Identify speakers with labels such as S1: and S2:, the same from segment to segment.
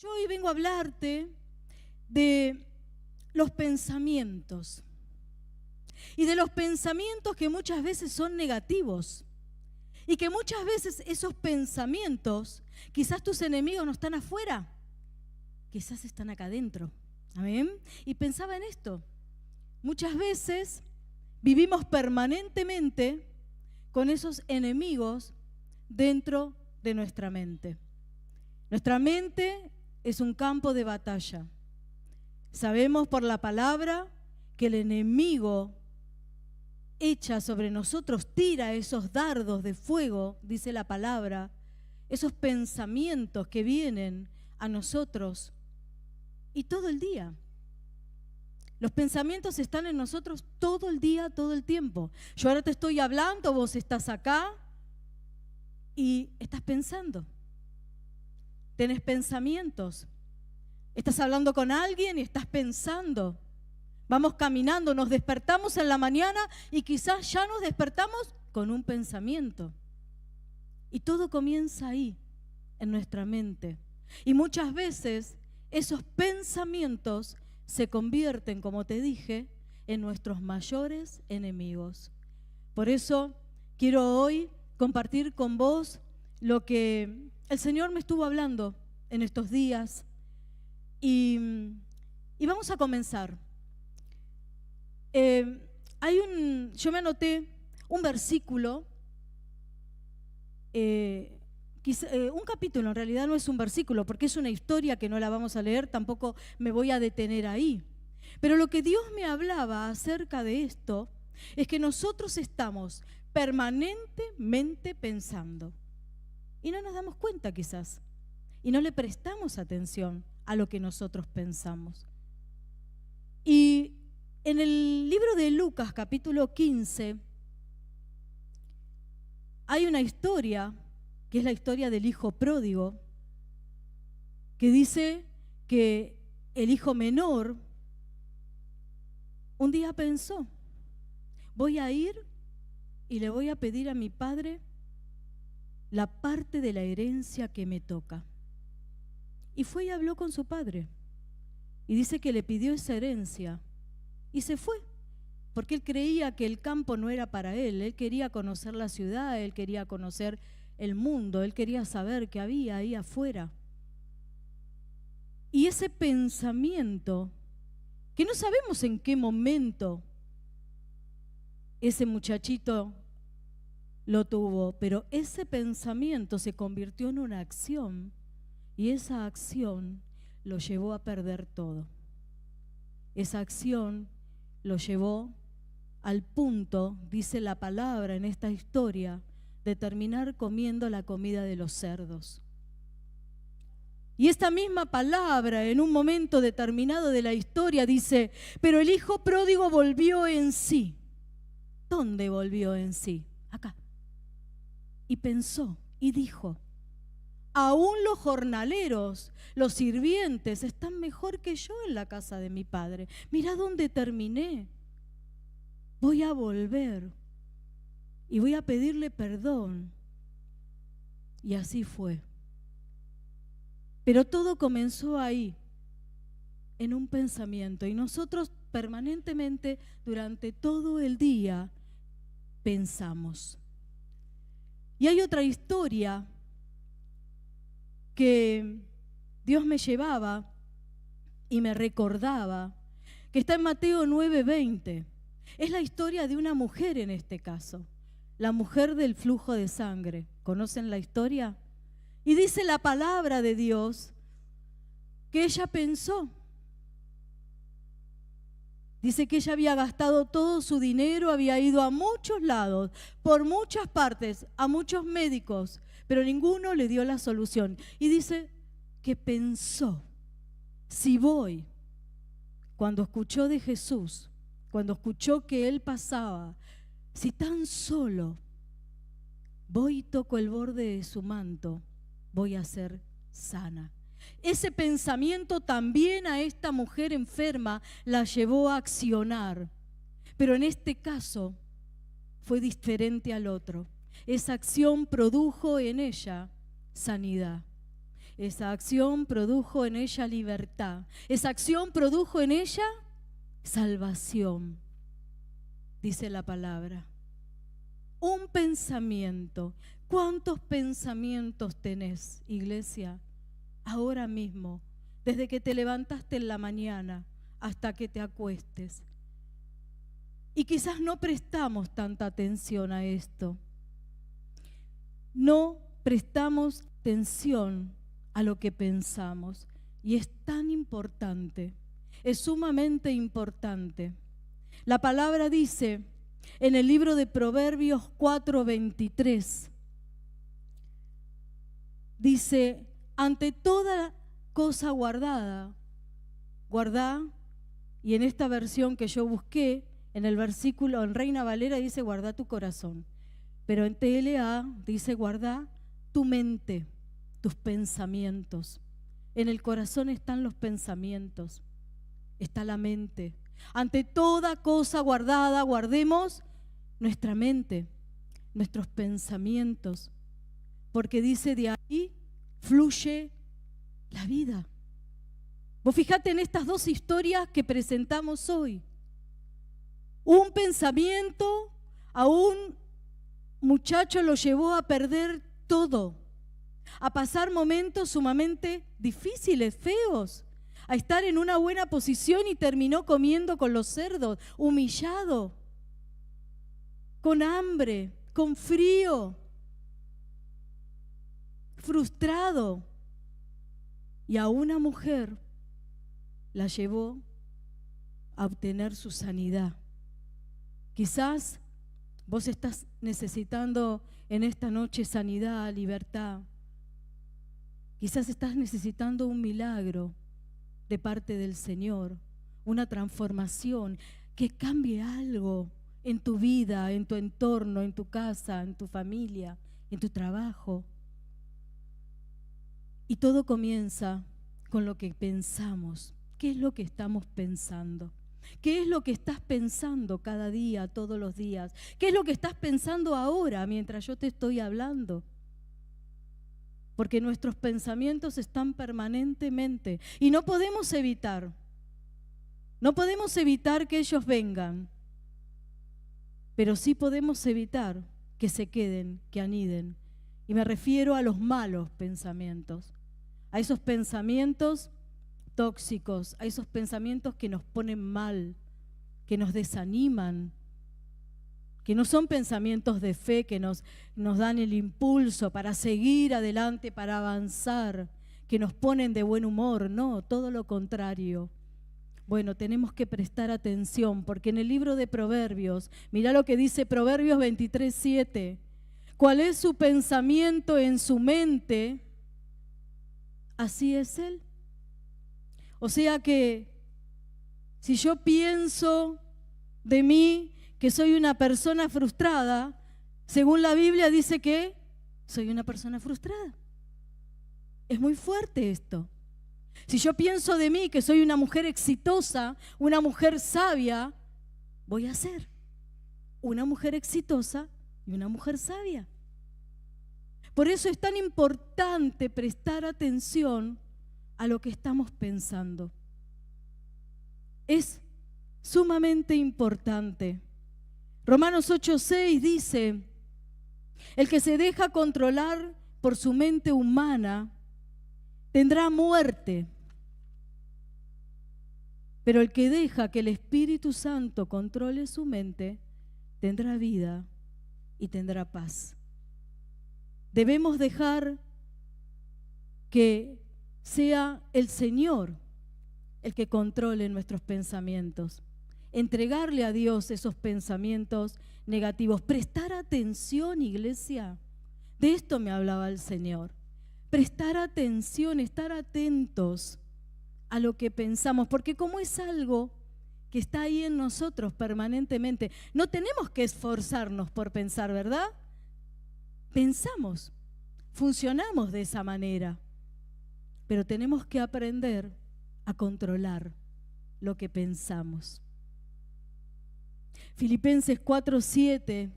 S1: Yo hoy vengo a hablarte de los pensamientos y de los pensamientos que muchas veces son negativos y que muchas veces esos pensamientos, quizás tus enemigos no están afuera, quizás están acá adentro. Amén. Y pensaba en esto. Muchas veces vivimos permanentemente con esos enemigos dentro de nuestra mente. Nuestra mente es un campo de batalla. Sabemos por la palabra que el enemigo echa sobre nosotros, tira esos dardos de fuego, dice la palabra, esos pensamientos que vienen a nosotros y todo el día. Los pensamientos están en nosotros todo el día, todo el tiempo. Yo ahora te estoy hablando, vos estás acá y estás pensando. Tenés pensamientos. Estás hablando con alguien y estás pensando. Vamos caminando, nos despertamos en la mañana y quizás ya nos despertamos con un pensamiento. Y todo comienza ahí, en nuestra mente. Y muchas veces esos pensamientos se convierten, como te dije, en nuestros mayores enemigos. Por eso quiero hoy compartir con vos lo que el Señor me estuvo hablando en estos días. Y vamos a comenzar. Yo me anoté un versículo, un capítulo, en realidad no es un versículo, porque es una historia que no la vamos a leer, tampoco me voy a detener ahí. Pero lo que Dios me hablaba acerca de esto es que nosotros estamos permanentemente pensando y no nos damos cuenta quizás, y no le prestamos atención a lo que nosotros pensamos. Y en el libro de Lucas, capítulo 15, hay una historia, que es la historia del hijo pródigo, que dice que el hijo menor un día pensó: voy a ir y le voy a pedir a mi padre la parte de la herencia que me toca. Y fue y habló con su padre. Y dice que le pidió esa herencia y se fue, porque él creía que el campo no era para él. Él quería conocer la ciudad, él quería conocer el mundo, él quería saber qué había ahí afuera. Y ese pensamiento, que no sabemos en qué momento ese muchachito lo tuvo, pero ese pensamiento se convirtió en una acción y esa acción lo llevó a perder todo. Esa acción lo llevó al punto, dice la palabra en esta historia, de terminar comiendo la comida de los cerdos. Y esta misma palabra, en un momento determinado de la historia, dice: pero el hijo pródigo volvió en sí. ¿Dónde volvió en sí? Acá. Y pensó y dijo: aún los jornaleros, los sirvientes, están mejor que yo en la casa de mi padre. Mirá dónde terminé. Voy a volver y voy a pedirle perdón. Y así fue. Pero todo comenzó ahí, en un pensamiento. Y nosotros permanentemente, durante todo el día, pensamos. Y hay otra historia que Dios me llevaba y me recordaba, que está en Mateo 9:20. Es la historia de una mujer en este caso, la mujer del flujo de sangre. ¿Conocen la historia? Y dice la palabra de Dios que ella pensó. Dice que ella había gastado todo su dinero, había ido a muchos lados, por muchas partes, a muchos médicos, pero ninguno le dio la solución. Y dice que pensó: si voy, cuando escuchó de Jesús, cuando escuchó que Él pasaba, si tan solo voy y toco el borde de su manto, voy a ser sana. Ese pensamiento también a esta mujer enferma la llevó a accionar, pero en este caso fue diferente al otro. Esa acción produjo en ella sanidad. esa acción produjo en ella libertad. Esa acción produjo en ella salvación, dice la palabra. Un pensamiento. ¿Cuántos pensamientos tenés, iglesia, ahora mismo, desde que te levantaste en la mañana hasta que te acuestes? Y quizás no prestamos tanta atención a esto. No prestamos atención a lo que pensamos. Y es tan importante, es sumamente importante. La palabra dice en el libro de Proverbios 4:23, dice: ante toda cosa guardada, guardá, y en esta versión que yo busqué, en el versículo, en Reina Valera dice guardá tu corazón, pero en TLA dice guardá tu mente, tus pensamientos. En el corazón están los pensamientos, está la mente. Ante toda cosa guardada, guardemos nuestra mente, nuestros pensamientos, porque dice de ahí fluye la vida. Vos fijate en estas dos historias que presentamos hoy. Un pensamiento a un muchacho lo llevó a perder todo, a pasar momentos sumamente difíciles, feos, a estar en una buena posición y terminó comiendo con los cerdos, humillado, con hambre, con frío, frustrado. Y a una mujer la llevó a obtener su sanidad. Quizás vos estás necesitando en esta noche sanidad, libertad. Quizás estás necesitando un milagro de parte del Señor, una transformación, que cambie algo en tu vida, en tu entorno, en tu casa, en tu familia, en tu trabajo. Y todo comienza con lo que pensamos. ¿Qué es lo que estamos pensando? ¿Qué es lo que estás pensando cada día, todos los días? ¿Qué es lo que estás pensando ahora mientras yo te estoy hablando? Porque nuestros pensamientos están permanentemente y no podemos evitar que ellos vengan, pero sí podemos evitar que se queden, que aniden. Y me refiero a los malos pensamientos, a esos pensamientos tóxicos, a esos pensamientos que nos ponen mal, que nos desaniman, que no son pensamientos de fe, que nos dan el impulso para seguir adelante, para avanzar, que nos ponen de buen humor. No, todo lo contrario. Bueno, tenemos que prestar atención, porque en el libro de Proverbios, mirá lo que dice Proverbios 23:7, ¿cuál es su pensamiento en su mente? Así es él. O sea que si yo pienso de mí que soy una persona frustrada, según la Biblia dice que soy una persona frustrada. Es muy fuerte esto. Si yo pienso de mí que soy una mujer exitosa, una mujer sabia, voy a ser una mujer exitosa y una mujer sabia. Por eso es tan importante prestar atención a lo que estamos pensando. Es sumamente importante. Romanos 8:6 dice: el que se deja controlar por su mente humana tendrá muerte, pero el que deja que el Espíritu Santo controle su mente tendrá vida y tendrá paz. Debemos dejar que sea el Señor el que controle nuestros pensamientos, entregarle a Dios esos pensamientos negativos, prestar atención, iglesia. De esto me hablaba el Señor, prestar atención, estar atentos a lo que pensamos, porque como es algo que está ahí en nosotros permanentemente, no tenemos que esforzarnos por pensar, ¿verdad? Pensamos, funcionamos de esa manera. Pero tenemos que aprender a controlar lo que pensamos. Filipenses 4:7,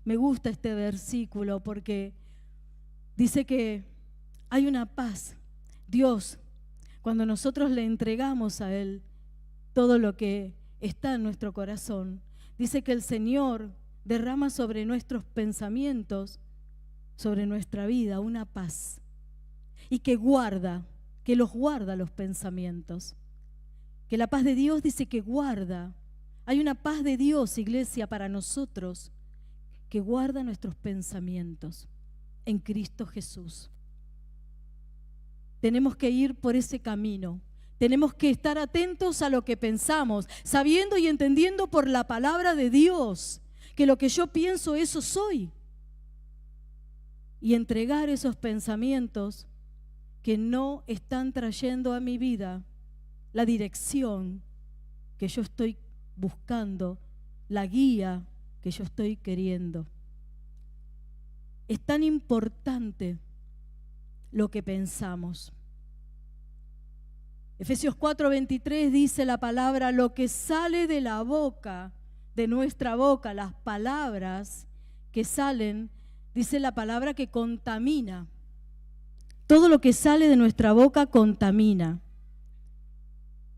S1: me gusta este versículo porque dice que hay una paz Dios, cuando nosotros le entregamos a Él todo lo que está en nuestro corazón, dice que el Señor derrama sobre nuestros pensamientos, sobre nuestra vida, una paz. Y que los guarda los pensamientos. Que la paz de Dios dice que guarda. Hay una paz de Dios, iglesia, para nosotros, que guarda nuestros pensamientos en Cristo Jesús. Tenemos que ir por ese camino. Tenemos que estar atentos a lo que pensamos, sabiendo y entendiendo por la palabra de Dios que lo que yo pienso, eso soy. Y entregar esos pensamientos que no están trayendo a mi vida la dirección que yo estoy buscando, la guía que yo estoy queriendo. Es tan importante lo que pensamos. Efesios 4:23 dice la palabra: lo que sale de la boca, de nuestra boca, las palabras que salen, dice la palabra que contamina. Todo lo que sale de nuestra boca contamina.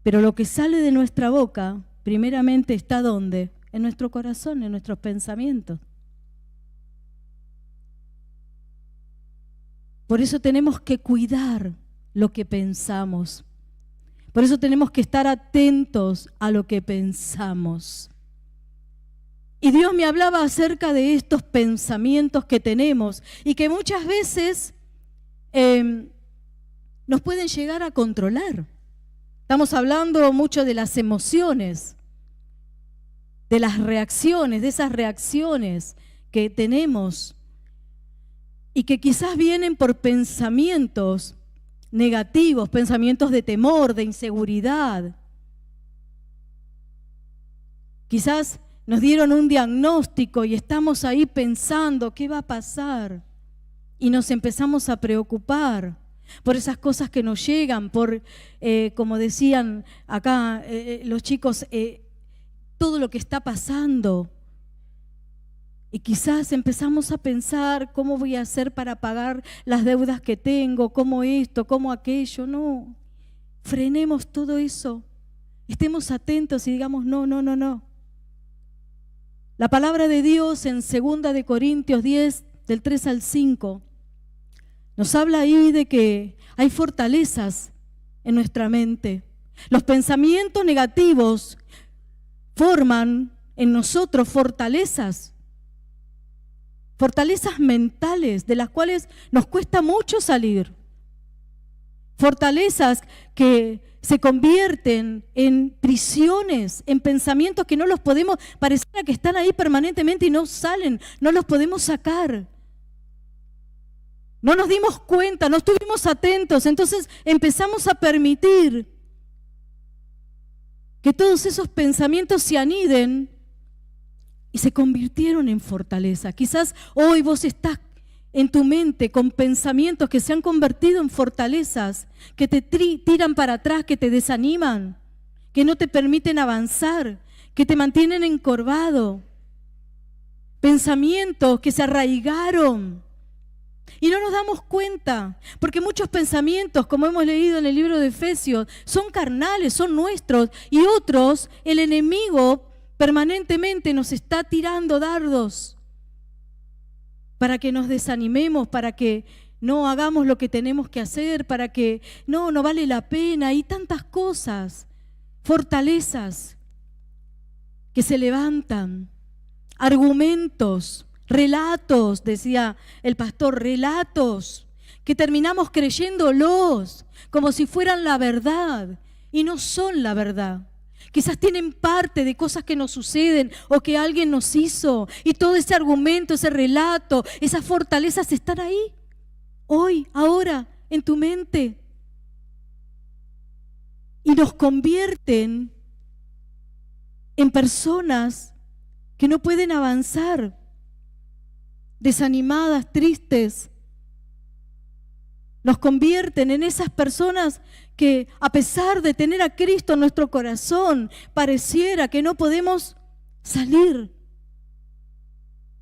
S1: Pero lo que sale de nuestra boca, primeramente está ¿dónde? En nuestro corazón, en nuestros pensamientos. Por eso tenemos que cuidar lo que pensamos. Por eso tenemos que estar atentos a lo que pensamos. Y Dios me hablaba acerca de estos pensamientos que tenemos y que muchas veces nos pueden llegar a controlar. Estamos hablando mucho de las emociones, de las reacciones, de esas reacciones que tenemos y que quizás vienen por pensamientos negativos, pensamientos de temor, de inseguridad. Quizás nos dieron un diagnóstico y estamos ahí pensando qué va a pasar y nos empezamos a preocupar por esas cosas que nos llegan, por, como decían acá los chicos, todo lo que está pasando. Y quizás empezamos a pensar cómo voy a hacer para pagar las deudas que tengo, cómo esto, cómo aquello. No, frenemos todo eso, estemos atentos y digamos no. La palabra de Dios en 2 de Corintios 10, del 3 al 5, nos habla ahí de que hay fortalezas en nuestra mente. Los pensamientos negativos forman en nosotros fortalezas mentales de las cuales nos cuesta mucho salir. Fortalezas que se convierten en prisiones, en pensamientos que no los podemos, pareciera que están ahí permanentemente y no salen, no los podemos sacar. No nos dimos cuenta, no estuvimos atentos, entonces empezamos a permitir que todos esos pensamientos se aniden y se convirtieron en fortaleza. Quizás hoy vos estás en tu mente con pensamientos que se han convertido en fortalezas, que te tiran para atrás, que te desaniman, que no te permiten avanzar, que te mantienen encorvado. Pensamientos que se arraigaron y no nos damos cuenta, porque muchos pensamientos, como hemos leído en el libro de Efesios, son carnales, son nuestros, y otros, el enemigo permanentemente nos está tirando dardos para que nos desanimemos, para que no hagamos lo que tenemos que hacer, para que no vale la pena, y tantas cosas, fortalezas que se levantan, argumentos, relatos, decía el pastor, relatos que terminamos creyéndolos como si fueran la verdad y no son la verdad. Quizás tienen parte de cosas que nos suceden o que alguien nos hizo, y todo ese argumento, ese relato, esas fortalezas están ahí, hoy, ahora, en tu mente, y nos convierten en personas que no pueden avanzar, desanimadas, tristes. Nos convierten en esas personas que, a pesar de tener a Cristo en nuestro corazón, pareciera que no podemos salir.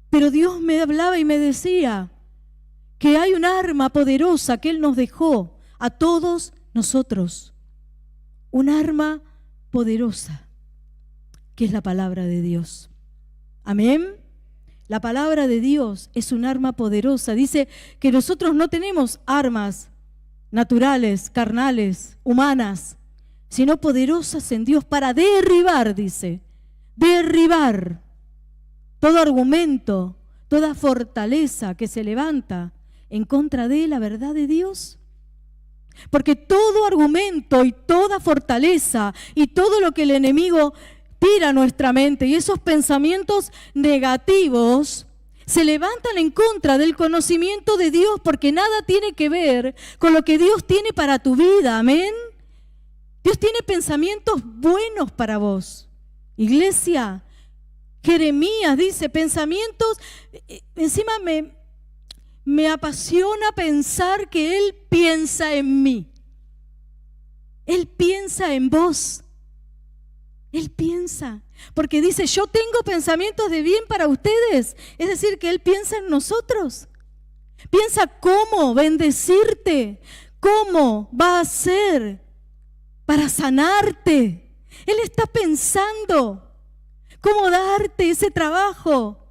S1: Pero Dios me hablaba y me decía que hay un arma poderosa que Él nos dejó a todos nosotros un arma poderosa, que es la palabra de Dios. Amén. La palabra de Dios es un arma poderosa. Dice que nosotros no tenemos armas naturales, carnales, humanas, sino poderosas en Dios para derribar, dice, derribar todo argumento, toda fortaleza que se levanta en contra de la verdad de Dios. Porque todo argumento y toda fortaleza y todo lo que el enemigo tira a nuestra mente y esos pensamientos negativos se levantan en contra del conocimiento de Dios, porque nada tiene que ver con lo que Dios tiene para tu vida. Amén. Dios tiene pensamientos buenos para vos. Iglesia, Jeremías dice pensamientos, encima me apasiona pensar que Él piensa en mí. Él piensa en vos. Él piensa, porque dice, yo tengo pensamientos de bien para ustedes. Es decir, que Él piensa en nosotros. Piensa cómo bendecirte, cómo va a ser para sanarte. Él está pensando cómo darte ese trabajo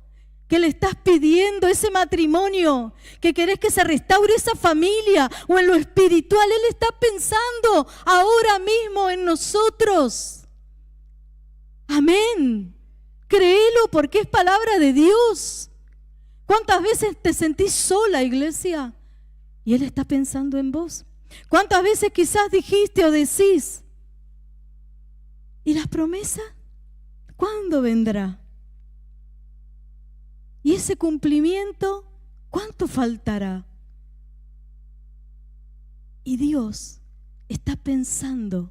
S1: que le estás pidiendo, ese matrimonio, que querés que se restaure esa familia, o en lo espiritual. Él está pensando ahora mismo en nosotros. Amén. Créelo, porque es palabra de Dios. ¿Cuántas veces te sentís sola, iglesia? Y Él está pensando en vos. ¿Cuántas veces quizás dijiste o decís? ¿Y la promesa? ¿Cuándo vendrá? ¿Y ese cumplimiento? ¿Cuánto faltará? Y Dios está pensando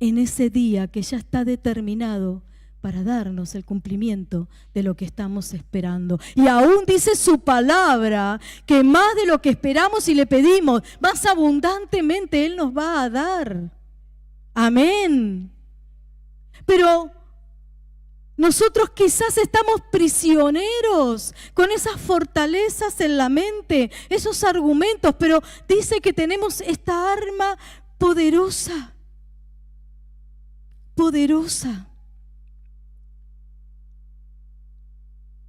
S1: en ese día que ya está determinado para darnos el cumplimiento de lo que estamos esperando. Y aún dice su palabra que más de lo que esperamos y le pedimos, más abundantemente Él nos va a dar. Amén. Pero nosotros quizás estamos prisioneros con esas fortalezas en la mente, esos argumentos, pero dice que tenemos esta arma poderosa. Poderosa.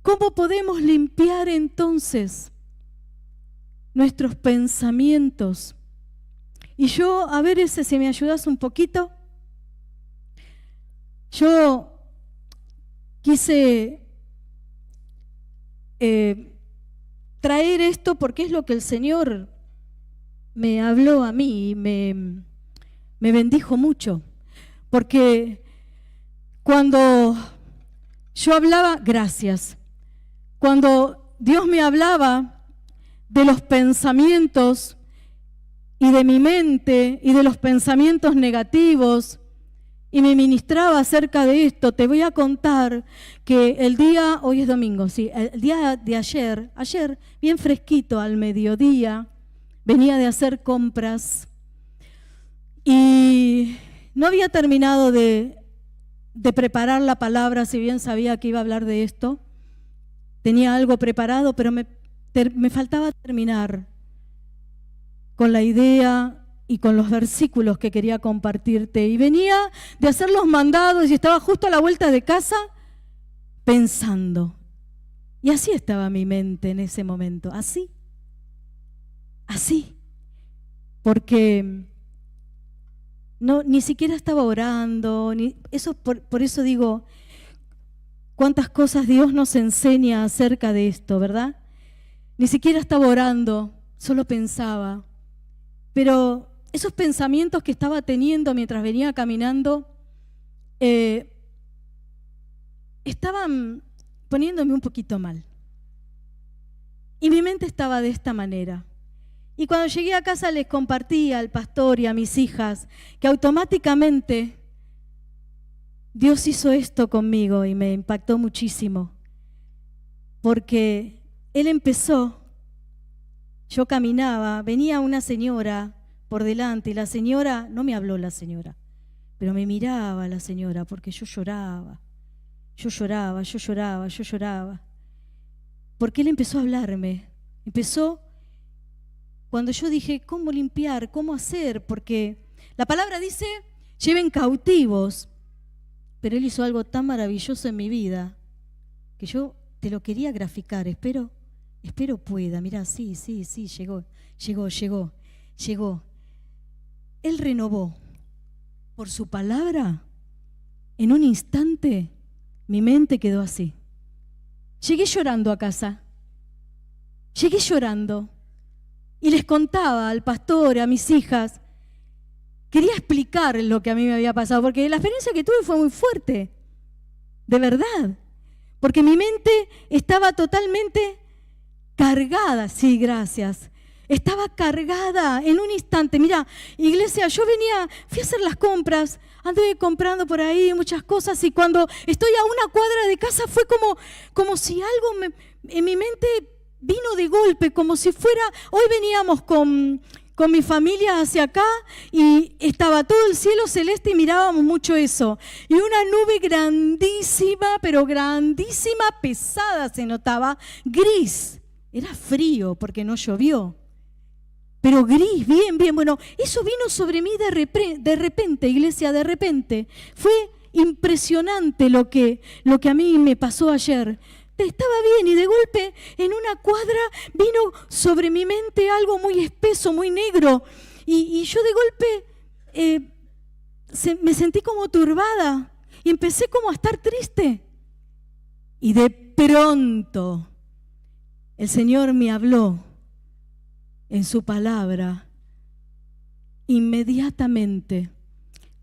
S1: ¿Cómo podemos limpiar entonces nuestros pensamientos? Y yo, a ver si me ayudas un poquito. Yo quise traer esto porque es lo que el Señor me habló a mí y me bendijo mucho. Porque cuando yo hablaba, gracias, cuando Dios me hablaba de los pensamientos y de mi mente y de los pensamientos negativos y me ministraba acerca de esto, te voy a contar que hoy es domingo, sí, el día de ayer, bien fresquito al mediodía, venía de hacer compras y no había terminado de preparar la palabra, si bien sabía que iba a hablar de esto. Tenía algo preparado, pero me faltaba terminar con la idea y con los versículos que quería compartirte. Y venía de hacer los mandados y estaba justo a la vuelta de casa pensando. Y así estaba mi mente en ese momento, así. Porque ni siquiera estaba orando, por eso digo, cuántas cosas Dios nos enseña acerca de esto, ¿verdad? Ni siquiera estaba orando, solo pensaba. Pero esos pensamientos que estaba teniendo mientras venía caminando estaban poniéndome un poquito mal. Y mi mente estaba de esta manera. Y cuando llegué a casa les compartí al pastor y a mis hijas que automáticamente Dios hizo esto conmigo y me impactó muchísimo. Porque Él empezó, yo caminaba, venía una señora por delante y la señora, no me habló la señora, pero me miraba la señora porque yo lloraba. Porque Él empezó a hablarme, empezó cuando yo dije, ¿cómo limpiar? ¿Cómo hacer? Porque la palabra dice, lleven cautivos. Pero Él hizo algo tan maravilloso en mi vida que yo te lo quería graficar. Espero pueda. Mirá, sí, llegó. Él renovó por su palabra. En un instante mi mente quedó así. Llegué llorando a casa. Y les contaba al pastor, a mis hijas. Quería explicar lo que a mí me había pasado, porque la experiencia que tuve fue muy fuerte, de verdad, porque mi mente estaba totalmente cargada, sí, gracias, estaba cargada en un instante. Mira, iglesia, fui a hacer las compras, anduve comprando por ahí muchas cosas y cuando estoy a una cuadra de casa fue como si algo en mi mente vino de golpe, como si fuera, hoy veníamos con mi familia hacia acá y estaba todo el cielo celeste y mirábamos mucho eso. Y una nube grandísima, pero grandísima, pesada se notaba, gris. Era frío porque no llovió, pero gris, bien. Bueno, eso vino sobre mí de repente, iglesia, de repente. Fue impresionante lo que a mí me pasó ayer. Estaba bien y de golpe en una cuadra vino sobre mi mente algo muy espeso, muy negro y yo de golpe me sentí como turbada y empecé como a estar triste y de pronto el Señor me habló en su palabra. Inmediatamente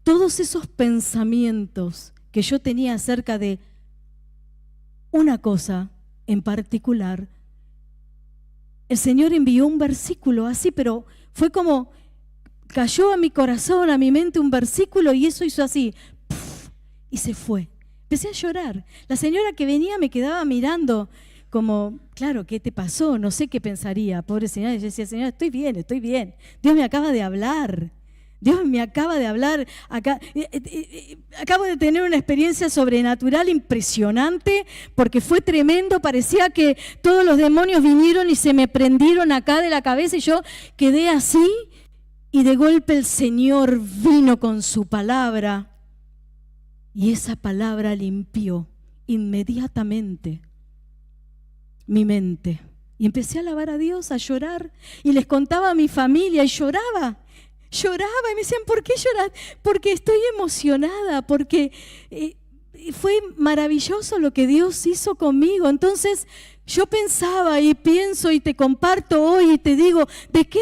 S1: todos esos pensamientos que yo tenía acerca de una cosa en particular, el Señor envió un versículo así, pero fue como cayó a mi corazón, a mi mente un versículo y eso hizo así, ¡puf! Y se fue. Empecé a llorar. La señora que venía me quedaba mirando como, claro, ¿qué te pasó? No sé qué pensaría, pobre señora. Y yo decía, señora, estoy bien. Dios me acaba de hablar. Acabo de tener una experiencia sobrenatural impresionante porque fue tremendo, parecía que todos los demonios vinieron y se me prendieron acá de la cabeza y yo quedé así y de golpe el Señor vino con su palabra y esa palabra limpió inmediatamente mi mente y empecé a alabar a Dios, a llorar y les contaba a mi familia y lloraba y me decían, ¿por qué lloras? Porque estoy emocionada, porque fue maravilloso lo que Dios hizo conmigo. Entonces yo pensaba y pienso y te comparto hoy y te digo, ¿de qué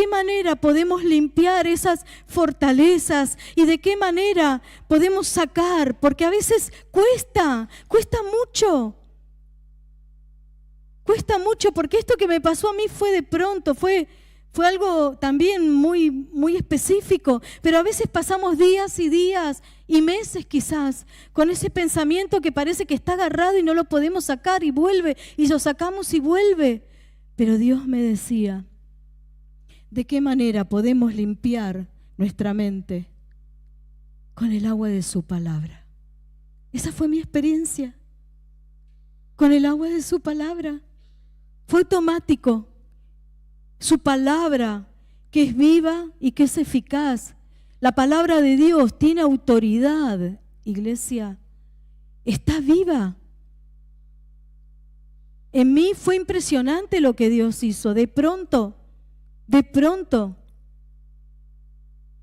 S1: manera podemos limpiar esas fortalezas y de qué manera podemos sacar? Porque a veces cuesta mucho, porque esto que me pasó a mí fue de pronto, fue algo también muy, muy específico, pero a veces pasamos días y meses quizás con ese pensamiento que parece que está agarrado y no lo podemos sacar y vuelve, y lo sacamos y vuelve. Pero Dios me decía, ¿de qué manera podemos limpiar nuestra mente? Con el agua de su palabra. Esa fue mi experiencia, con el agua de su palabra. Fue automático. Su palabra, que es viva y que es eficaz. La palabra de Dios tiene autoridad, iglesia. Está viva. En mí fue impresionante lo que Dios hizo. De pronto.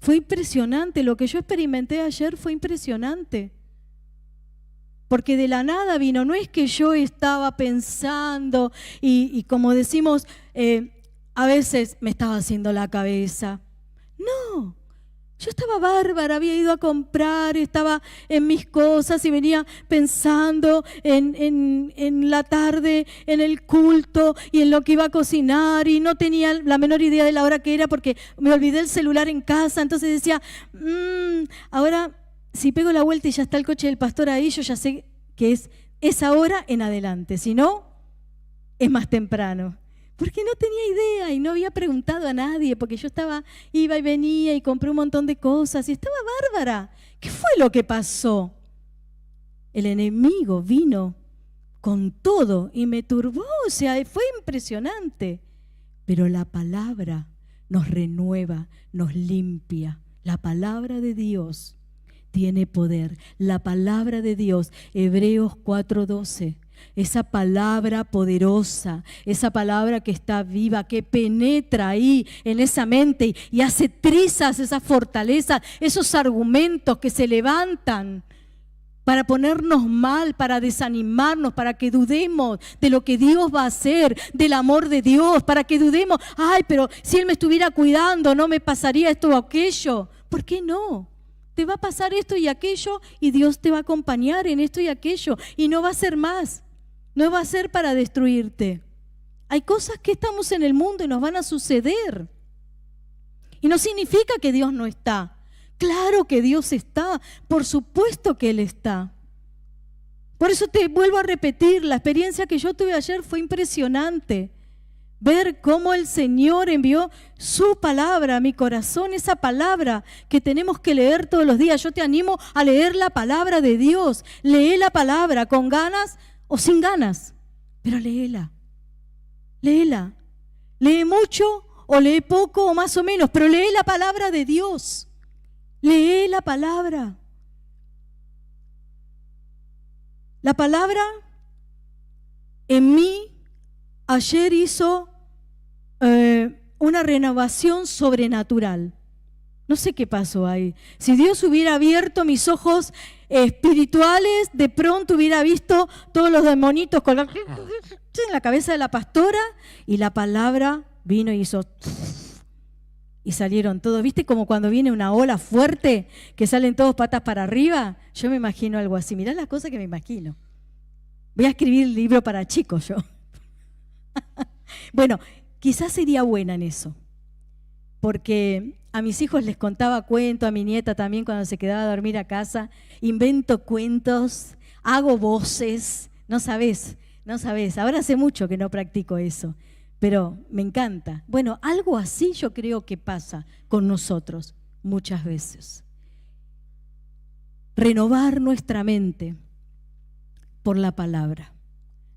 S1: Fue impresionante. Lo que yo experimenté ayer fue impresionante. Porque de la nada vino. No es que yo estaba pensando y como decimos... a veces me estaba haciendo la cabeza. No, yo estaba bárbara, había ido a comprar, estaba en mis cosas y venía pensando en la tarde, en el culto y en lo que iba a cocinar y no tenía la menor idea de la hora que era porque me olvidé el celular en casa. Entonces decía, ahora si pego la vuelta y ya está el coche del pastor ahí, yo ya sé que es esa hora en adelante, si no, es más temprano. Porque no tenía idea y no había preguntado a nadie, porque yo iba y venía y compré un montón de cosas y estaba bárbara. ¿Qué fue lo que pasó? El enemigo vino con todo y me turbó, o sea, fue impresionante. Pero la palabra nos renueva, nos limpia. La palabra de Dios tiene poder. La palabra de Dios, Hebreos 4:12, esa palabra poderosa, esa palabra que está viva, que penetra ahí en esa mente y hace trizas esas fortalezas, esos argumentos que se levantan para ponernos mal, para desanimarnos, para que dudemos de lo que Dios va a hacer, del amor de Dios, para que dudemos, ay, pero si Él me estuviera cuidando, no me pasaría esto o aquello. ¿Por qué no? Te va a pasar esto y aquello y Dios te va a acompañar en esto y aquello y no va a ser más, no va a ser para destruirte. Hay cosas que estamos en el mundo y nos van a suceder y no significa que Dios no está. Claro que Dios está, por supuesto que Él está. Por eso te vuelvo a repetir, la experiencia que yo tuve ayer fue impresionante. Ver cómo el Señor envió su palabra a mi corazón, esa palabra que tenemos que leer todos los días. Yo te animo a leer la palabra de Dios. Lee la palabra con ganas o sin ganas, pero léela. Léela. Lee mucho o lee poco o más o menos, pero lee la palabra de Dios. Lee la palabra. La palabra en mí ayer hizo una renovación sobrenatural. No sé qué pasó ahí. Si Dios hubiera abierto mis ojos espirituales, de pronto hubiera visto todos los demonitos colgados en la cabeza de la pastora y la palabra vino y hizo... Y salieron todos, ¿viste? Como cuando viene una ola fuerte que salen todos patas para arriba. Yo me imagino algo así. Mirá las cosas que me imagino. Voy a escribir el libro para chicos yo. Bueno, quizás sería buena en eso. Porque a mis hijos les contaba cuentos, a mi nieta también cuando se quedaba a dormir a casa. Invento cuentos, hago voces. No sabés. Ahora hace mucho que no practico eso. Pero me encanta. Bueno, algo así yo creo que pasa con nosotros muchas veces. Renovar nuestra mente por la palabra.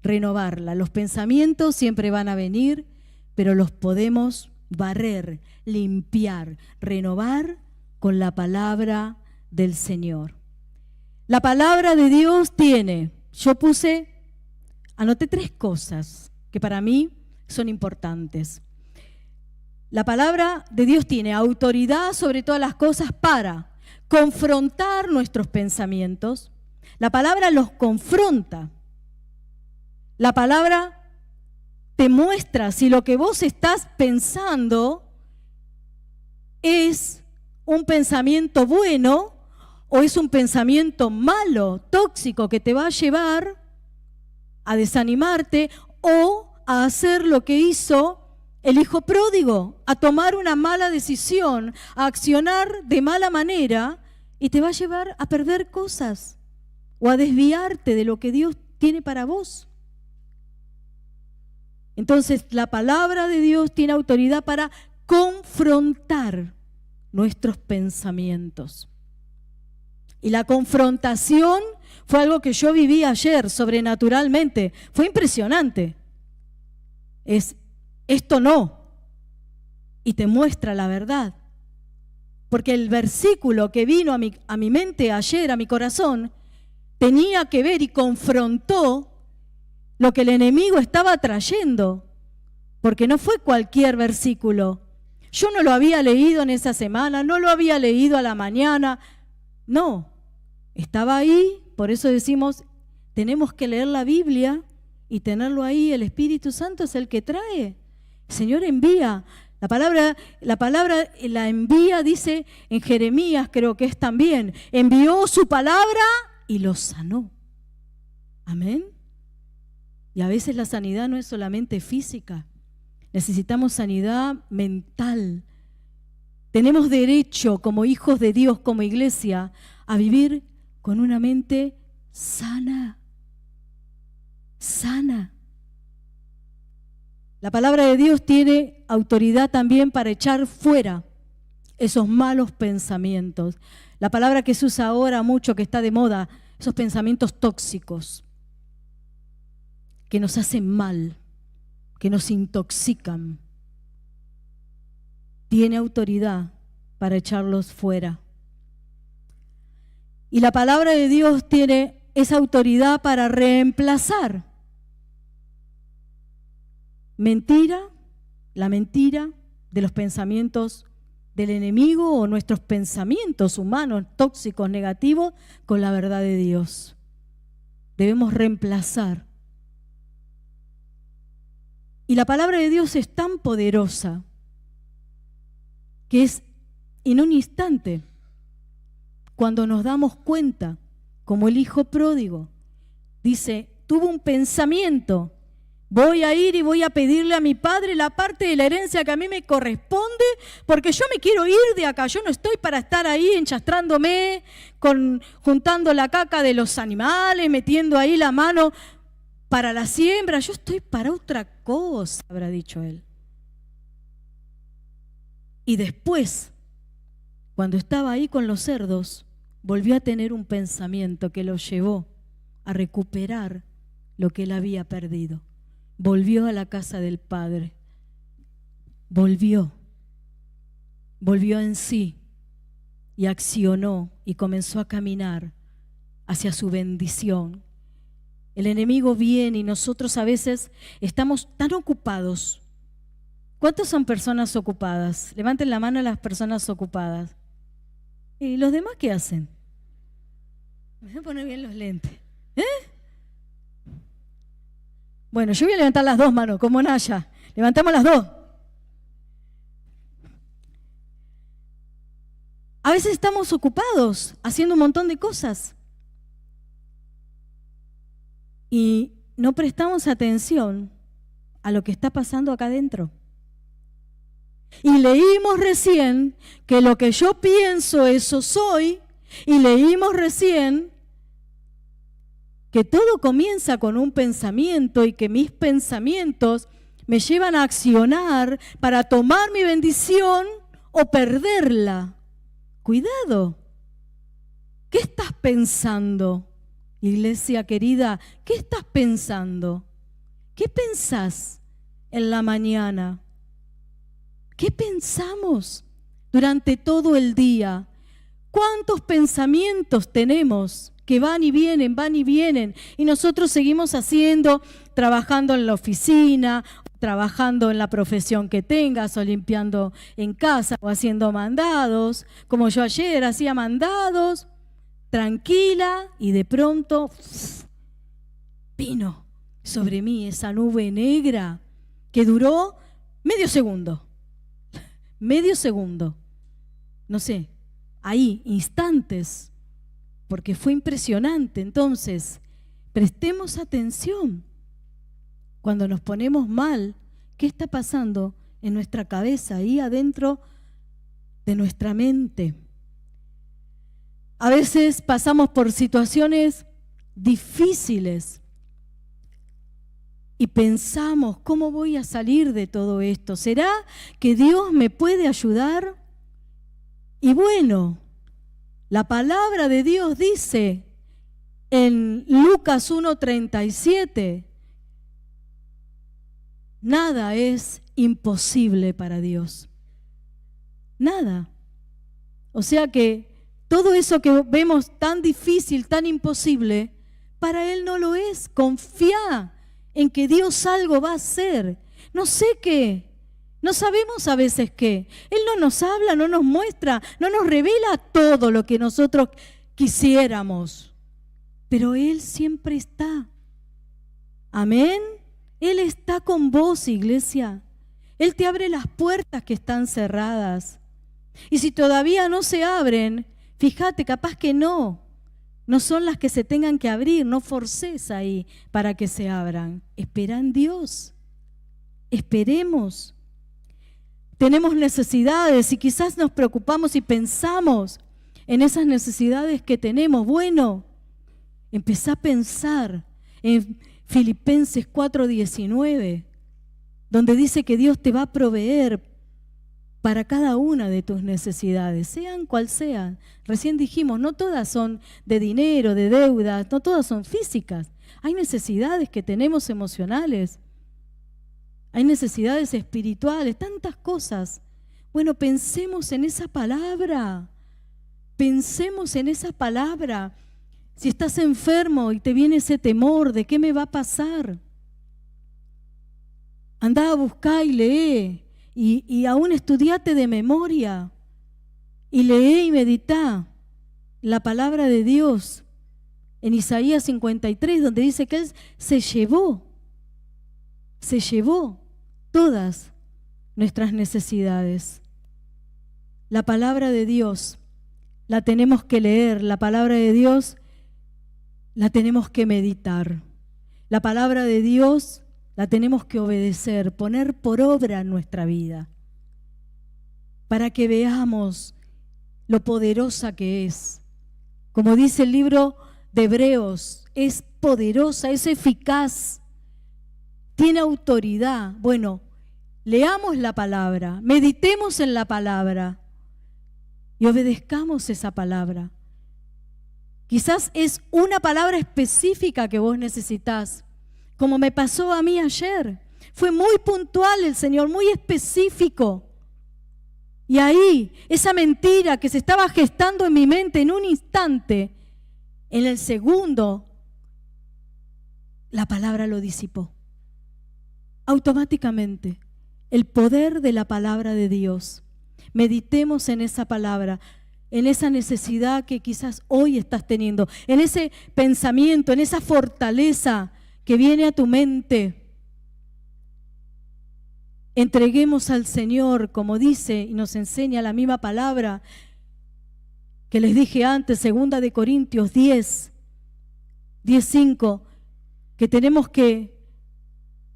S1: Renovarla. Los pensamientos siempre van a venir, pero los podemos barrer, limpiar, renovar con la palabra del Señor. La palabra de Dios tiene, anoté 3 cosas que para mí son importantes. La palabra de Dios tiene autoridad sobre todas las cosas para confrontar nuestros pensamientos. La palabra los confronta. La palabra te muestra si lo que vos estás pensando es un pensamiento bueno o es un pensamiento malo, tóxico, que te va a llevar a desanimarte o a hacer lo que hizo el hijo pródigo, a tomar una mala decisión, a accionar de mala manera y te va a llevar a perder cosas o a desviarte de lo que Dios tiene para vos. Entonces, la palabra de Dios tiene autoridad para confrontar nuestros pensamientos. Y la confrontación fue algo que yo viví ayer sobrenaturalmente. Fue impresionante. Esto no. Y te muestra la verdad. Porque el versículo que vino a mi mente ayer, a mi corazón, tenía que ver y confrontó lo que el enemigo estaba trayendo. Porque no fue cualquier versículo. Yo no lo había leído en esa semana, no lo había leído a la mañana. No, estaba ahí, por eso decimos, tenemos que leer la Biblia y tenerlo ahí. El Espíritu Santo es el que trae. El Señor envía. La palabra la envía, dice en Jeremías, creo que es también. Envió su palabra y los sanó. Amén. Y a veces la sanidad no es solamente física. Necesitamos sanidad mental. Tenemos derecho como hijos de Dios, como iglesia, a vivir con una mente sana. Sana. La palabra de Dios tiene autoridad también para echar fuera esos malos pensamientos. La palabra que se usa ahora mucho, que está de moda, esos pensamientos tóxicos. que nos hacen mal, que nos intoxican, tiene autoridad para echarlos fuera. Y la palabra de Dios tiene esa autoridad para reemplazar la mentira de los pensamientos del enemigo o nuestros pensamientos humanos tóxicos, negativos, con la verdad de Dios. Debemos reemplazar. Y la palabra de Dios es tan poderosa que es en un instante, cuando nos damos cuenta, como el hijo pródigo, dice, tuvo un pensamiento, voy a ir y voy a pedirle a mi padre la parte de la herencia que a mí me corresponde, porque yo me quiero ir de acá, yo no estoy para estar ahí enchastrándome, juntando la caca de los animales, metiendo ahí la mano para la siembra, yo estoy para otra cosa, habrá dicho él. Y después, cuando estaba ahí con los cerdos, volvió a tener un pensamiento que lo llevó a recuperar lo que él había perdido. Volvió a la casa del Padre. Volvió en sí y accionó y comenzó a caminar hacia su bendición. El enemigo viene y nosotros a veces estamos tan ocupados. ¿Cuántos son personas ocupadas? Levanten la mano a las personas ocupadas. ¿Y los demás qué hacen? Me voy a poner bien los lentes. Bueno, yo voy a levantar las dos manos, como Naya. Levantamos las dos. A veces estamos ocupados haciendo un montón de cosas y no prestamos atención a lo que está pasando acá adentro. Y leímos recién que lo que yo pienso, eso soy, y leímos recién que todo comienza con un pensamiento y que mis pensamientos me llevan a accionar para tomar mi bendición o perderla. Cuidado. ¿Qué estás pensando, iglesia querida? ¿Qué estás pensando? ¿Qué pensás en la mañana? ¿Qué pensamos durante todo el día? ¿Cuántos pensamientos tenemos que van y vienen, y nosotros seguimos trabajando en la oficina, trabajando en la profesión que tengas, o limpiando en casa, o haciendo mandados, como yo ayer hacía mandados, tranquila, y de pronto vino sobre mí esa nube negra que duró medio segundo, no sé, ahí, instantes, porque fue impresionante. Entonces, prestemos atención. Cuando nos ponemos mal, ¿qué está pasando en nuestra cabeza, ahí adentro de nuestra mente? A veces pasamos por situaciones difíciles y pensamos, ¿cómo voy a salir de todo esto? ¿Será que Dios me puede ayudar? Y bueno, la palabra de Dios dice en Lucas 1:37, nada es imposible para Dios. Nada. O sea que todo eso que vemos tan difícil, tan imposible, para Él no lo es. Confía en que Dios algo va a hacer. No sé qué. No sabemos a veces qué. Él no nos habla, no nos muestra, no nos revela todo lo que nosotros quisiéramos. Pero Él siempre está. Amén. Él está con vos, iglesia. Él te abre las puertas que están cerradas. Y si todavía no se abren, fíjate, capaz que no son las que se tengan que abrir. No forces ahí para que se abran. Espera en Dios. Esperemos. Tenemos necesidades y quizás nos preocupamos y pensamos en esas necesidades que tenemos. Bueno, empezá a pensar en Filipenses 4:19, donde dice que Dios te va a proveer para cada una de tus necesidades, sean cual sean. Recién dijimos, no todas son de dinero, de deudas, no todas son físicas. Hay necesidades que tenemos emocionales. Hay necesidades espirituales, tantas cosas. Bueno, pensemos en esa palabra. Pensemos en esa palabra. Si estás enfermo y te viene ese temor de qué me va a pasar, andá a buscar y lee. Y aún estudiate de memoria. Y lee y medita la palabra de Dios. En Isaías 53, donde dice que Él se llevó todas nuestras necesidades. La palabra de Dios la tenemos que leer, la palabra de Dios la tenemos que meditar. La palabra de Dios la tenemos que obedecer, poner por obra en nuestra vida, para que veamos lo poderosa que es. Como dice el libro de Hebreos, es poderosa, es eficaz, tiene autoridad. Bueno, leamos la palabra, meditemos en la palabra y obedezcamos esa palabra. Quizás es una palabra específica que vos necesitas, como me pasó a mí ayer. Fue muy puntual el Señor, muy específico. Y ahí, esa mentira que se estaba gestando en mi mente en un instante, en el segundo, la palabra lo disipó. Automáticamente, el poder de la palabra de Dios. Meditemos en esa palabra, en esa necesidad que quizás hoy estás teniendo, en ese pensamiento, en esa fortaleza que viene a tu mente. Entreguemos al Señor, como dice y nos enseña la misma palabra que les dije antes, 2 de Corintios 10:5, que tenemos que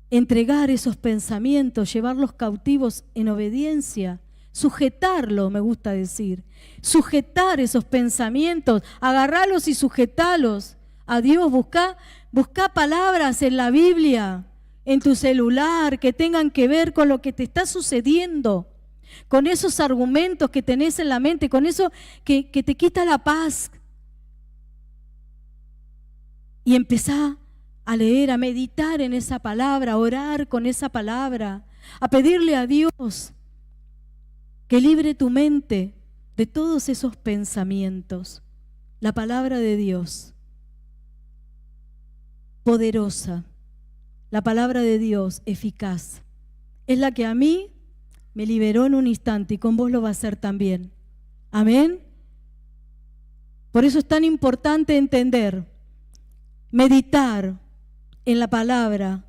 S1: entregar esos pensamientos, llevarlos cautivos en obediencia, sujetarlos, me gusta decir, sujetar esos pensamientos, agarrarlos y sujetarlos a Dios. Busca palabras en la Biblia, en tu celular, que tengan que ver con lo que te está sucediendo, con esos argumentos que tenés en la mente, con eso que te quita la paz. Y empezá a leer, a meditar en esa palabra, a orar con esa palabra, a pedirle a Dios que libre tu mente de todos esos pensamientos. La palabra de Dios, poderosa. La palabra de Dios, eficaz, es la que a mí me liberó en un instante y con vos lo va a hacer también. Amén. Por eso es tan importante entender, meditar en la palabra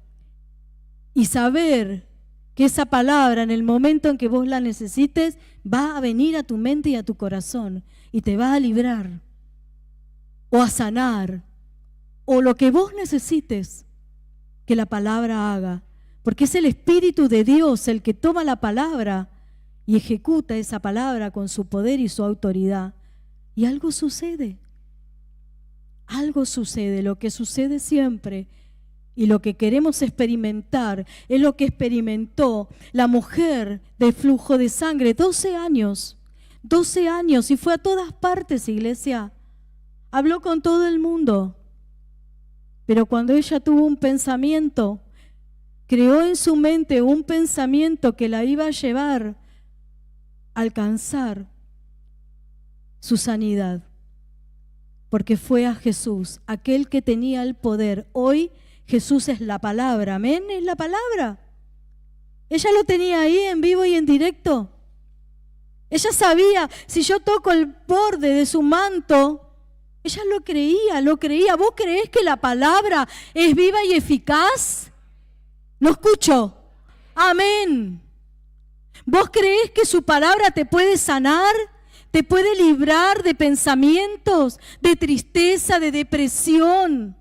S1: y saber que esa palabra en el momento en que vos la necesites va a venir a tu mente y a tu corazón y te va a librar o a sanar o lo que vos necesites que la palabra haga, porque es el Espíritu de Dios el que toma la palabra y ejecuta esa palabra con su poder y su autoridad. Y algo sucede, lo que sucede siempre y lo que queremos experimentar es lo que experimentó la mujer del flujo de sangre, 12 años, y fue a todas partes, iglesia, habló con todo el mundo. Pero cuando ella tuvo un pensamiento, creó en su mente un pensamiento que la iba a llevar a alcanzar su sanidad. Porque fue a Jesús, aquel que tenía el poder. Hoy Jesús es la palabra, amén, es la palabra. Ella lo tenía ahí en vivo y en directo. Ella sabía, si yo toco el borde de su manto, ella lo creía. ¿Vos creés que la palabra es viva y eficaz? ¿No escucho? Amén. ¿Vos creés que su palabra te puede sanar? ¿Te puede librar de pensamientos, de tristeza, de depresión,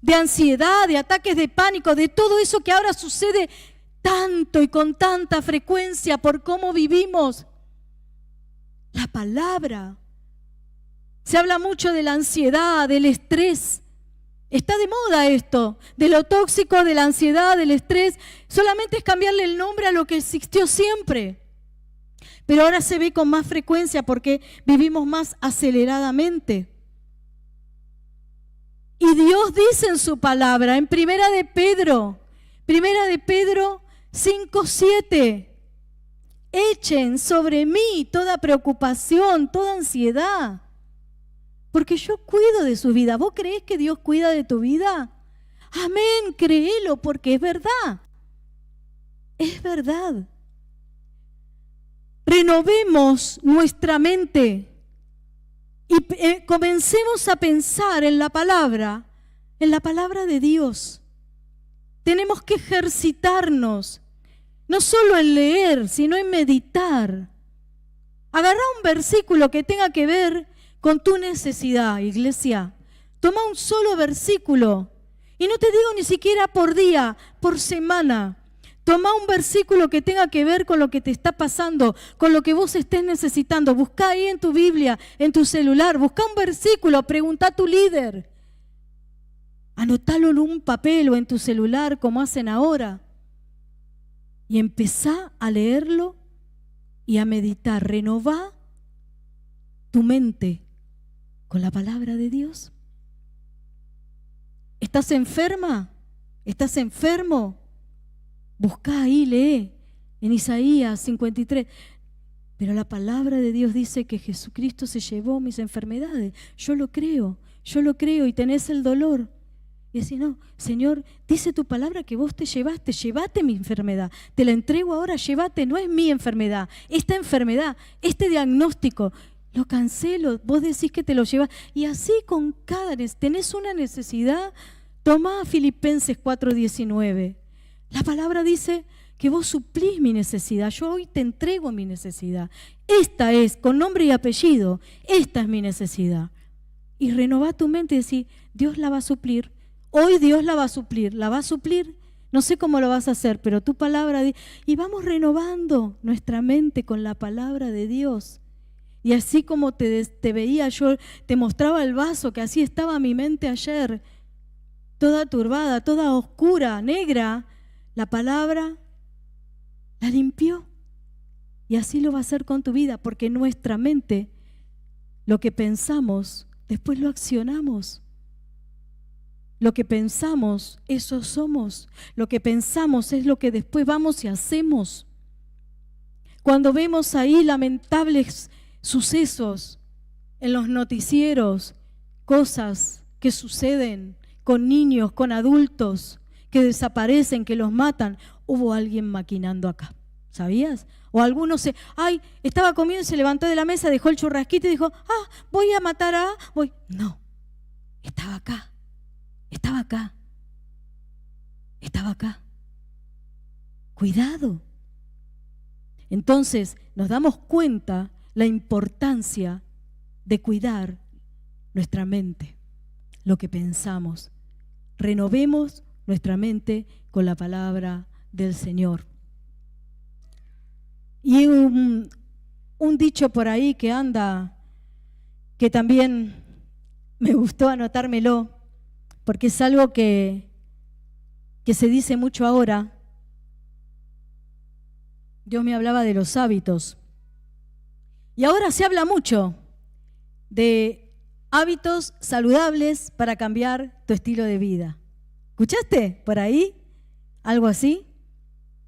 S1: de ansiedad, de ataques de pánico, de todo eso que ahora sucede tanto y con tanta frecuencia por cómo vivimos? La palabra. Se habla mucho de la ansiedad, del estrés. Está de moda esto, de lo tóxico, de la ansiedad, del estrés. Solamente es cambiarle el nombre a lo que existió siempre. Pero ahora se ve con más frecuencia porque vivimos más aceleradamente. Y Dios dice en su palabra, en Primera de Pedro 5:7, echen sobre mí toda preocupación, toda ansiedad, porque yo cuido de su vida. ¿Vos creés que Dios cuida de tu vida? Amén, créelo, porque es verdad. Es verdad. Renovemos nuestra mente y comencemos a pensar en la palabra de Dios. Tenemos que ejercitarnos, no solo en leer, sino en meditar. Agarrá un versículo que tenga que ver con tu necesidad, iglesia. Toma un solo versículo, y no te digo ni siquiera por día, por semana. Toma un versículo que tenga que ver con lo que te está pasando, con lo que vos estés necesitando. Buscá ahí en tu Biblia, en tu celular, buscá un versículo, preguntá a tu líder. Anotalo en un papel o en tu celular, como hacen ahora. Y empezá a leerlo y a meditar. Renová tu mente con la palabra de Dios. ¿Estás enferma? ¿Estás enfermo? Buscá ahí, lee en Isaías 53. Pero la palabra de Dios dice que Jesucristo se llevó mis enfermedades. Yo lo creo y tenés el dolor. Y decís, no, Señor, dice tu palabra que vos te llevaste, llévate mi enfermedad. Te la entrego ahora, llévate, no es mi enfermedad. Esta enfermedad, este diagnóstico, lo cancelo, vos decís que te lo llevas. Y así con cada, tenés una necesidad, tomá Filipenses 4:19. La palabra dice que vos suplís mi necesidad. Yo hoy te entrego mi necesidad. Esta es, con nombre y apellido, esta es mi necesidad. Y renová tu mente y decís, Dios la va a suplir. Hoy Dios la va a suplir. No sé cómo lo vas a hacer, pero tu palabra. Y vamos renovando nuestra mente con la palabra de Dios. Y así como te veía, yo te mostraba el vaso, que así estaba mi mente ayer, toda turbada, toda oscura, negra. La palabra la limpió. Y así lo va a hacer con tu vida, porque nuestra mente, lo que pensamos, después lo accionamos. Lo que pensamos, eso somos. Lo que pensamos es lo que después vamos y hacemos. Cuando vemos ahí lamentables sucesos en los noticieros, cosas que suceden con niños, con adultos, que desaparecen, que los matan, hubo alguien maquinando acá, ¿sabías? O algunos estaba comiendo y se levantó de la mesa, dejó el churrasquito y dijo, voy a matar No, estaba acá. Cuidado. Entonces nos damos cuenta la importancia de cuidar nuestra mente, lo que pensamos. Renovemos nuestra mente con la palabra del Señor. Y un dicho por ahí que anda, que también me gustó anotármelo, porque es algo que se dice mucho ahora. Dios me hablaba de los hábitos. Y ahora se habla mucho de hábitos saludables para cambiar tu estilo de vida. ¿Escuchaste por ahí algo así?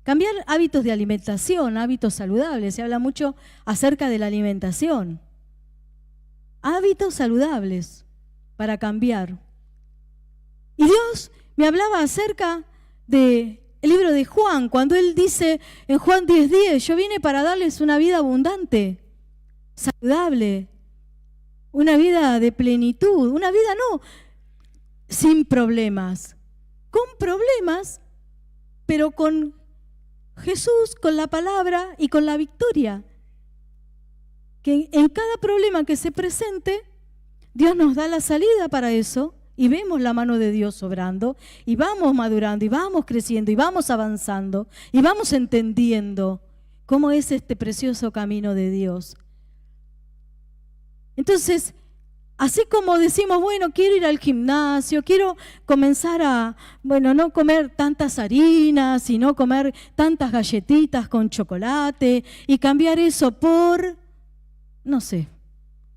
S1: Cambiar hábitos de alimentación, hábitos saludables. Se habla mucho acerca de la alimentación. Hábitos saludables para cambiar. Y Dios me hablaba acerca del libro de Juan, cuando Él dice en Juan 10:10, yo vine para darles una vida abundante, saludable, una vida de plenitud, una vida no sin problemas, con problemas, pero con Jesús, con la palabra y con la victoria. Que en cada problema que se presente, Dios nos da la salida para eso y vemos la mano de Dios obrando y vamos madurando y vamos creciendo y vamos avanzando y vamos entendiendo cómo es este precioso camino de Dios. Entonces, así como decimos, bueno, quiero ir al gimnasio, quiero comenzar a, no comer tantas harinas y no comer tantas galletitas con chocolate y cambiar eso por, no sé,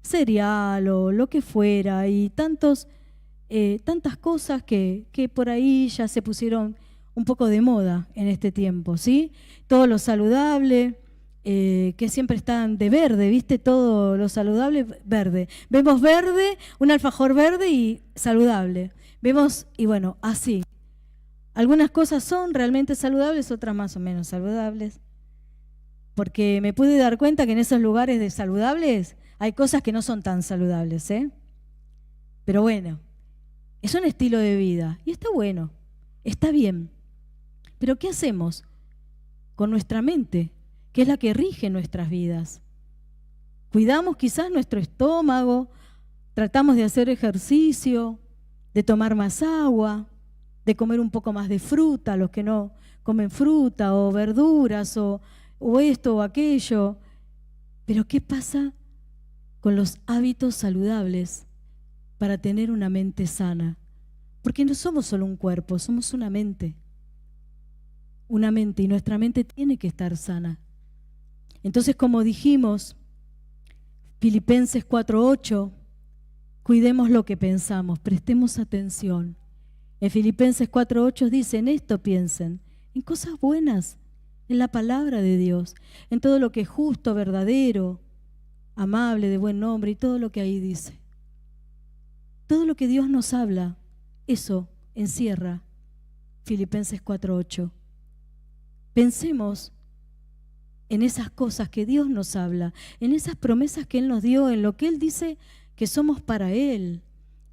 S1: cereal o lo que fuera y tantos tantas cosas que por ahí ya se pusieron un poco de moda en este tiempo, ¿sí? Todo lo saludable, que siempre están de verde, ¿viste? Todo lo saludable, verde. Vemos verde, un alfajor verde y saludable. Vemos, y bueno, así. Algunas cosas son realmente saludables, otras más o menos saludables. Porque me pude dar cuenta que en esos lugares de saludables hay cosas que no son tan saludables, ¿eh? Pero bueno, es un estilo de vida y está bueno, está bien. Pero ¿qué hacemos con nuestra mente, que es la que rige nuestras vidas? Cuidamos quizás nuestro estómago, tratamos de hacer ejercicio, de tomar más agua, de comer un poco más de fruta, los que no comen fruta o verduras o esto o aquello. Pero ¿qué pasa con los hábitos saludables para tener una mente sana? Porque no somos solo un cuerpo, somos una mente. Una mente, y nuestra mente tiene que estar sana. Entonces, como dijimos, Filipenses 4:8, cuidemos lo que pensamos, prestemos atención. En Filipenses 4:8 dice, en esto piensen, en cosas buenas, en la palabra de Dios, en todo lo que es justo, verdadero, amable, de buen nombre, y todo lo que ahí dice. Todo lo que Dios nos habla, eso encierra Filipenses 4:8. Pensemos en esas cosas que Dios nos habla, en esas promesas que Él nos dio, en lo que Él dice que somos para Él,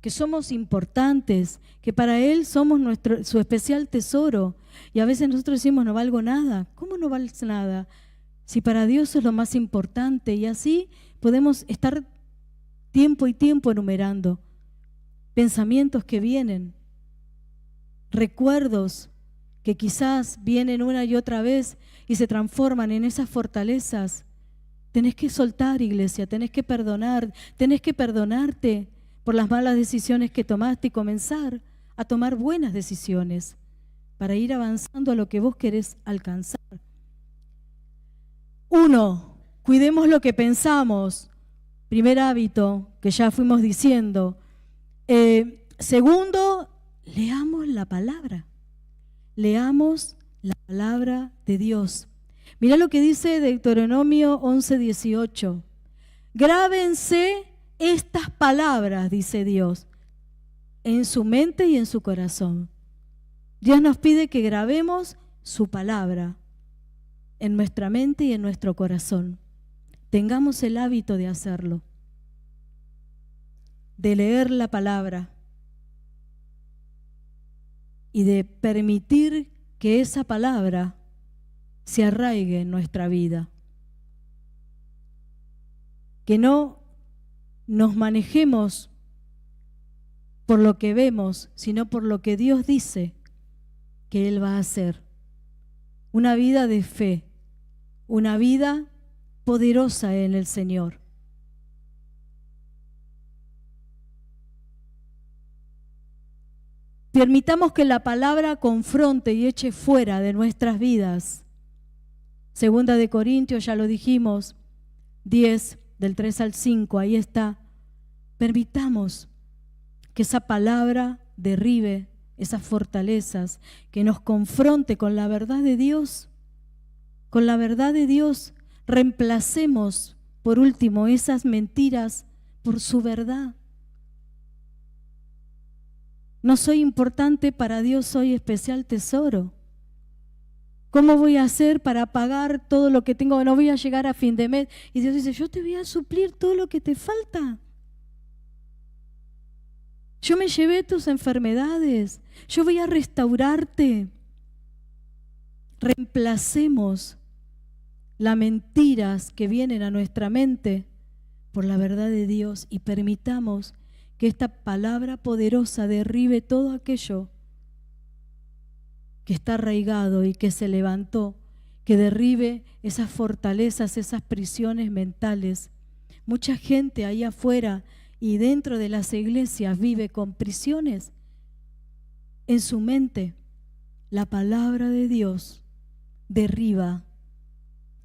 S1: que somos importantes, que para Él somos su especial tesoro. Y a veces nosotros decimos, no valgo nada. ¿Cómo no vales nada? Si para Dios es lo más importante. Y así podemos estar tiempo y tiempo enumerando pensamientos que vienen, recuerdos que quizás vienen una y otra vez y se transforman en esas fortalezas. Tenés que soltar, iglesia, tenés que perdonar, tenés que perdonarte por las malas decisiones que tomaste y comenzar a tomar buenas decisiones para ir avanzando a lo que vos querés alcanzar. 1, cuidemos lo que pensamos. Primer hábito que ya fuimos diciendo. Segundo, leamos la palabra. Leamos la palabra de Dios. Mirá lo que dice Deuteronomio 11:18. Grábense estas palabras, dice Dios, en su mente y en su corazón. Dios nos pide que grabemos su palabra en nuestra mente y en nuestro corazón. Tengamos el hábito de hacerlo, de leer la palabra y de permitir que esa palabra se arraigue en nuestra vida. Que no nos manejemos por lo que vemos, sino por lo que Dios dice que Él va a hacer. Una vida de fe, una vida poderosa en el Señor. Permitamos que la palabra confronte y eche fuera de nuestras vidas. 2 de Corintios, ya lo dijimos, 10, del 3 al 5, ahí está. Permitamos que esa palabra derribe esas fortalezas, que nos confronte con la verdad de Dios. Con la verdad de Dios, reemplacemos, por último, esas mentiras por su verdad. No soy importante para Dios, soy especial tesoro. ¿Cómo voy a hacer para pagar todo lo que tengo? No voy a llegar a fin de mes. Y Dios dice, yo te voy a suplir todo lo que te falta. Yo me llevé tus enfermedades. Yo voy a restaurarte. Reemplacemos las mentiras que vienen a nuestra mente por la verdad de Dios y permitamos que esta palabra poderosa derribe todo aquello que está arraigado y que se levantó, que derribe esas fortalezas, esas prisiones mentales. Mucha gente ahí afuera y dentro de las iglesias vive con prisiones en su mente. La palabra de Dios derriba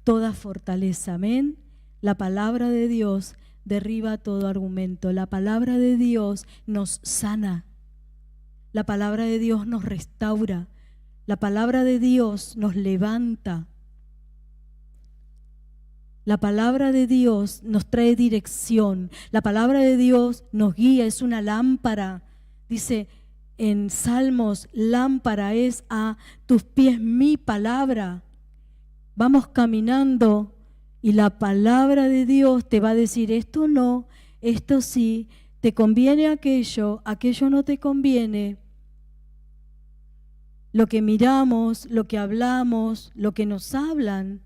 S1: toda fortaleza. Amén. La palabra de Dios derriba todo argumento. La palabra de Dios nos sana. La palabra de Dios nos restaura. La palabra de Dios nos levanta. La palabra de Dios nos trae dirección. La palabra de Dios nos guía, es una lámpara. Dice en Salmos, lámpara es a tus pies mi palabra. Vamos caminando y la palabra de Dios te va a decir esto no, esto sí, te conviene aquello, aquello no te conviene. Lo que miramos, lo que hablamos, lo que nos hablan,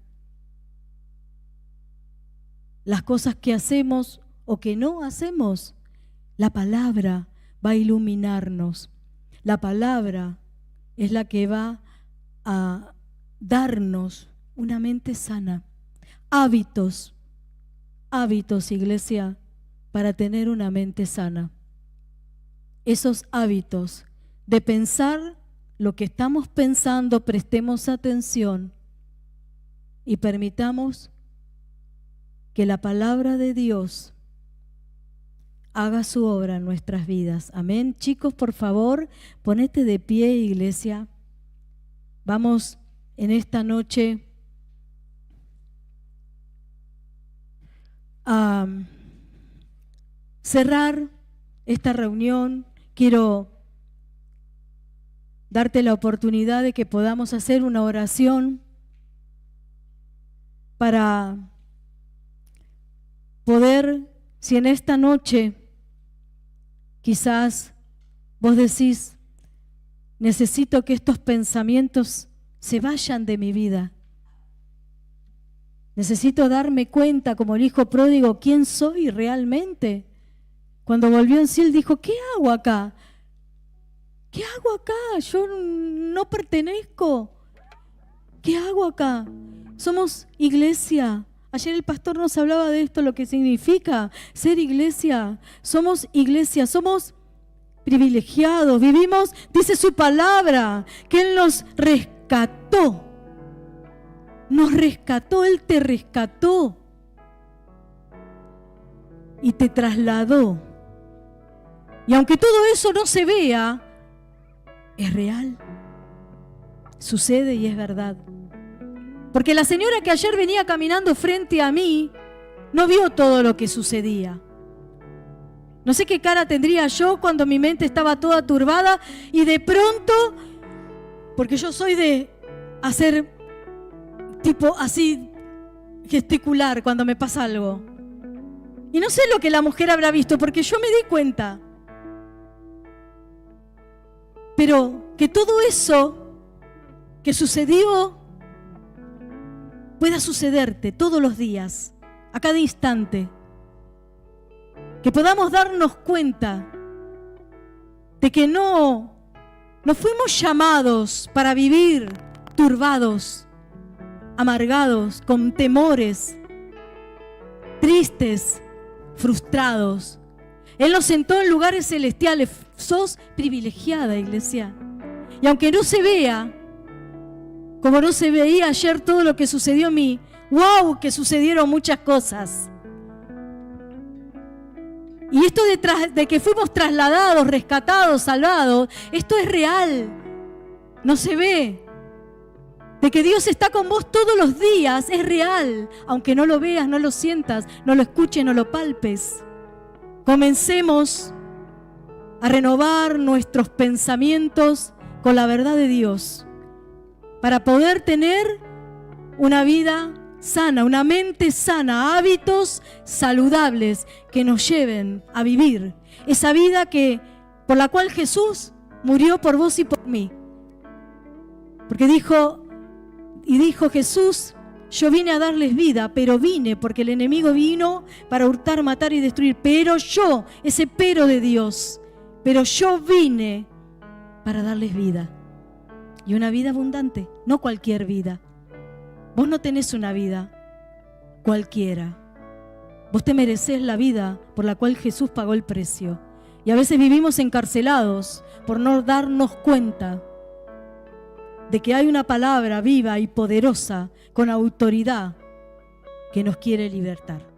S1: las cosas que hacemos o que no hacemos, la palabra va a iluminarnos. La palabra es la que va a darnos una mente sana. Hábitos, iglesia, para tener una mente sana. Esos hábitos de pensar lo que estamos pensando, prestemos atención y permitamos que la palabra de Dios haga su obra en nuestras vidas. Amén. Chicos, por favor, ponete de pie, iglesia. Vamos en esta noche a cerrar esta reunión. Quiero darte la oportunidad de que podamos hacer una oración para poder, si en esta noche quizás vos decís, necesito que estos pensamientos se vayan de mi vida. Necesito darme cuenta, como el hijo pródigo, quién soy realmente. Cuando volvió en sí, él dijo, ¿qué hago acá? ¿Qué hago acá? Yo no pertenezco. ¿Qué hago acá? Somos iglesia. Ayer el pastor nos hablaba de esto, lo que significa ser iglesia. Somos iglesia, somos privilegiados. Vivimos, dice su palabra, que Él nos rescató. Nos rescató, Él te rescató. Y te trasladó. Y aunque todo eso no se vea, es real. Sucede y es verdad. Porque la señora que ayer venía caminando frente a mí no vio todo lo que sucedía. No sé qué cara tendría yo cuando mi mente estaba toda turbada y de pronto, porque yo soy de hacer tipo así gesticular cuando me pasa algo. Y no sé lo que la mujer habrá visto porque yo me di cuenta. Pero que todo eso que sucedió pueda sucederte todos los días, a cada instante. Que podamos darnos cuenta de que no fuimos llamados para vivir turbados, amargados, con temores, tristes, frustrados. Él nos sentó en lugares celestiales. Sos privilegiada, iglesia. Y aunque no se vea, como no se veía ayer todo lo que sucedió en mí, ¡wow! Que sucedieron muchas cosas. Y esto de que fuimos trasladados, rescatados, salvados, esto es real. No se ve. De que Dios está con vos todos los días, es real. Aunque no lo veas, no lo sientas, no lo escuches, no lo palpes. Comencemos a renovar nuestros pensamientos con la verdad de Dios para poder tener una vida sana, una mente sana, hábitos saludables que nos lleven a vivir esa vida por la cual Jesús murió por vos y por mí. Porque dijo Jesús, yo vine a darles vida, pero vine porque el enemigo vino para hurtar, matar y destruir. Pero yo, ese pero de Dios, pero yo vine para darles vida. Y una vida abundante, no cualquier vida. Vos no tenés una vida cualquiera. Vos te merecés la vida por la cual Jesús pagó el precio. Y a veces vivimos encarcelados por no darnos cuenta de que hay una palabra viva y poderosa con autoridad que nos quiere libertar.